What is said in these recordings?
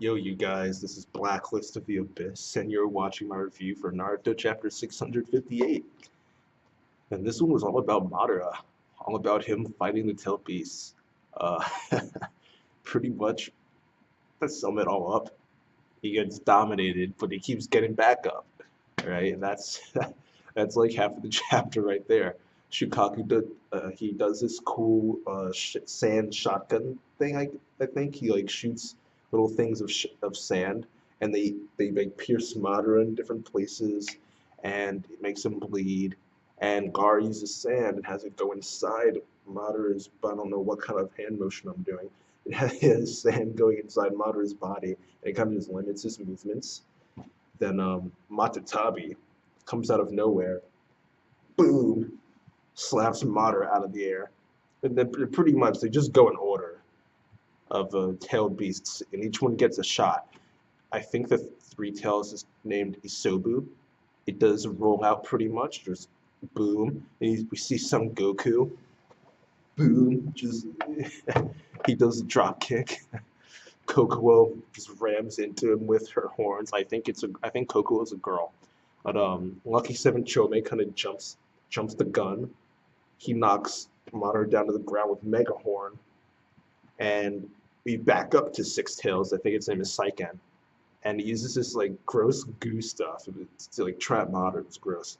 Yo, you guys, this is Blacklist of the Abyss, and you're watching my review for Naruto chapter 658. And this one was all about Madara, all about him fighting the Tail Beast. Uh, pretty much, to sum it all up, he gets dominated, but he keeps getting back up, right? And that's that's like half of the chapter right there. He does this cool sand shotgun thing. I think he like shoots little things of sand, and they like pierce Madara in different places, and it makes him bleed. And Gar uses sand and has it go inside Madara's. I don't know what kind of hand motion I'm doing. It has sand going inside Madara's body, and it kind of just limits his movements. Then Matatabi comes out of nowhere, boom, slaps Madara out of the air. And then pretty much they just go in order of tailed beasts, and each one gets a shot. I think the three tails is named Isobu. It does roll out pretty much, just boom. And we see some Goku, boom, just he does a drop kick. Kokuo just rams into him with her horns. I think Kokuo is a girl. But Lucky Seven Chome kind of jumps the gun. He knocks Madara down to the ground with Mega Horn. And we back up to Six Tails. I think its name is Saiken. And he uses this like gross goo stuff to like trap Madara. It's gross.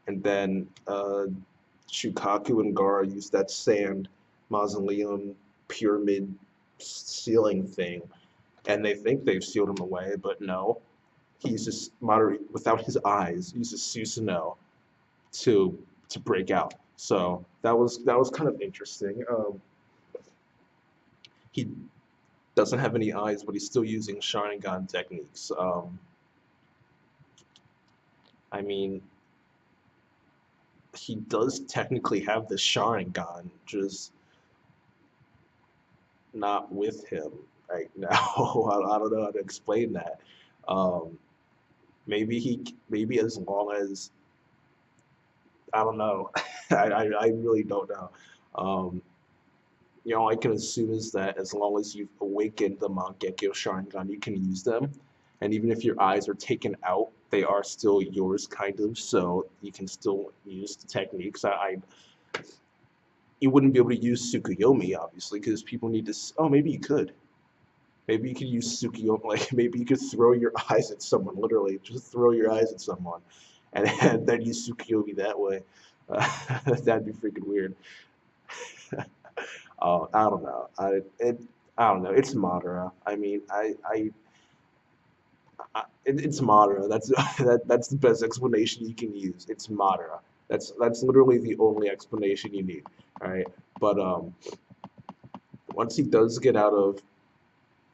And then Shukaku and Gaara use that sand mausoleum pyramid ceiling thing, and they think they've sealed him away, but no. He uses Madara without his eyes. He uses Susano'o to break out. So that was kind of interesting. He doesn't have any eyes, but he's still using Sharingan techniques. I mean, he does technically have the Sharingan, just not with him right now. I don't know how to explain that. Um, maybe as long as I don't know. I really don't know. Um, I can assume is that as long as you've awakened the Mangekyo Sharingan, you can use them. And even if your eyes are taken out, they are still yours, kind of. So you can still use the techniques. You wouldn't be able to use Tsukuyomi, obviously, because people need to. Oh, maybe you could. Maybe you could use Tsukuyomi. Like maybe you could throw your eyes at someone. Literally, just throw your eyes at someone, and then use Tsukuyomi that way. That'd be freaking weird. I don't know. I don't know. It's Madara. I mean, it's Madara. That's the best explanation you can use. It's Madara. That's literally the only explanation you need. All right. But once he does get out of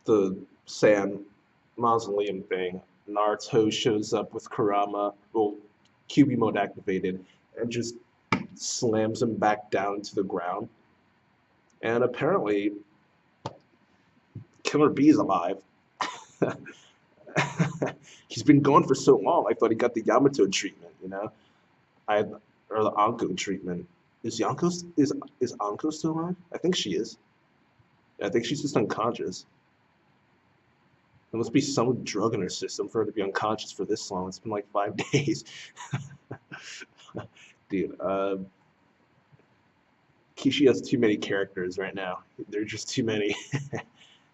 the sand mausoleum thing, Naruto shows up with Kurama, well, QB mode activated, and just slams him back down to the ground. And apparently, Killer B is alive. He's been gone for so long. I thought he got the Yamato treatment, or the Anko treatment. Is Anko still alive? I think she is. I think she's just unconscious. There must be some drug in her system for her to be unconscious for this long. It's been like 5 days. Dude, Kishi has too many characters right now. There are just too many.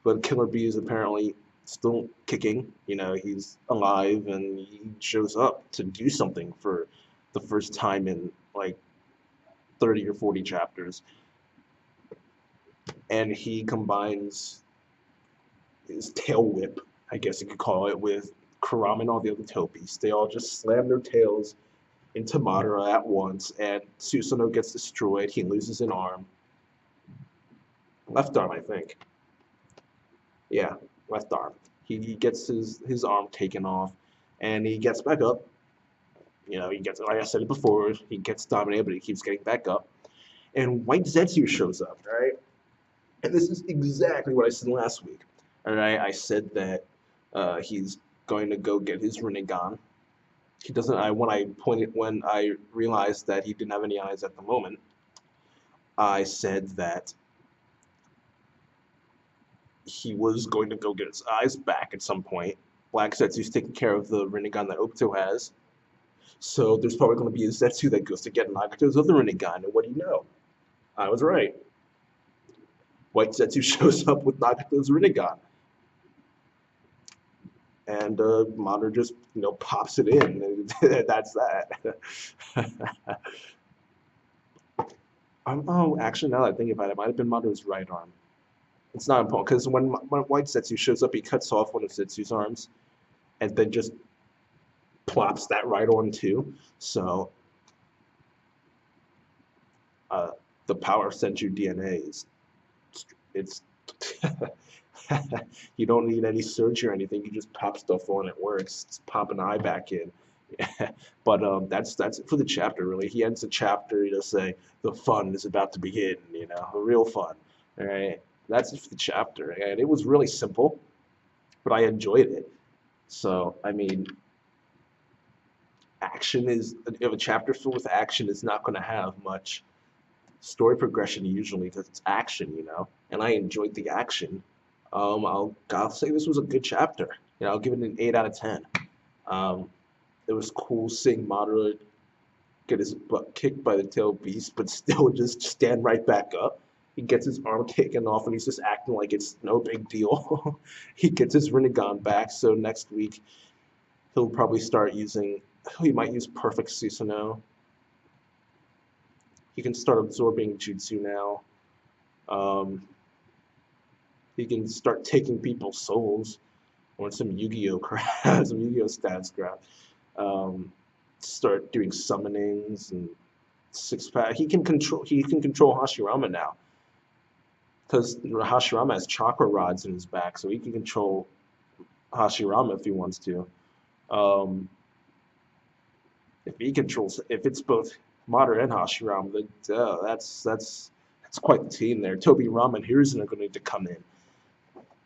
But Killer B is apparently still kicking. He's alive and he shows up to do something for the first time in like 30 or 40 chapters. And he combines his tail whip, I guess you could call it, with Kurama and all the other tail beasts. They all just slam their tails into Madara at once, and Susanoo gets destroyed. He loses an arm. Left arm, I think. Yeah, left arm. He gets his arm taken off, and he gets back up. He gets, like I said it before, he gets dominated, but he keeps getting back up. And White Zetsu shows up, right? And this is exactly what I said last week. All right, I said that he's going to go get his Rinnegan. He doesn't. When I realized that he didn't have any eyes at the moment, I said that he was going to go get his eyes back at some point. Black Zetsu's taking care of the Rinnegan that Obito has. So there's probably going to be a Zetsu that goes to get Nagato's other Rinnegan, and what do you know? I was right. White Zetsu shows up with Nagato's Rinnegan, and Madara just pops it in, and that's that. Oh, actually, now that I think about it, it might have been Madara's right arm. It's not important because when White Zetsu shows up, he cuts off one of Zetsu's arms, and then just plops that right on too. So the power of Senju DNA is it's you don't need any surgery or anything. You just pop stuff on, it works. It's pop an eye back in. But that's it for the chapter. Really, he ends the chapter, saying the fun is about to begin. The real fun. All right, that's it for the chapter, and it was really simple, but I enjoyed it. So I mean, action is if a chapter filled with action is not going to have much story progression usually because it's action, and I enjoyed the action. I'll say this was a good chapter. I'll give it an 8 out of 10. It was cool seeing Madara get his butt kicked by the tail beast, but still just stand right back up. He gets his arm taken off, and he's just acting like it's no big deal. He gets his Rinnegan back, so next week he'll probably start using. He might use Perfect Susano'o. He can start absorbing jutsu now. He can start taking people's souls, or some Yu-Gi-Oh crap, some Yu-Gi-Oh stats crap. Start doing summonings and six-pack. He can control Hashirama now, because Hashirama has chakra rods in his back, so he can control Hashirama if he wants to. If it's both Madara and Hashirama, then that's quite the team there. Tobirama and Hiruzen are going to need to come in.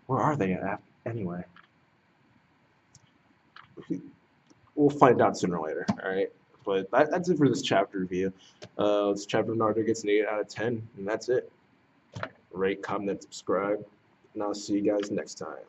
Where are they at anyway? We'll find out sooner or later. All right, but that's it for this chapter review. This chapter of Naruto gets an 8 out of 10, and that's it. Rate, comment, subscribe, and I'll see you guys next time.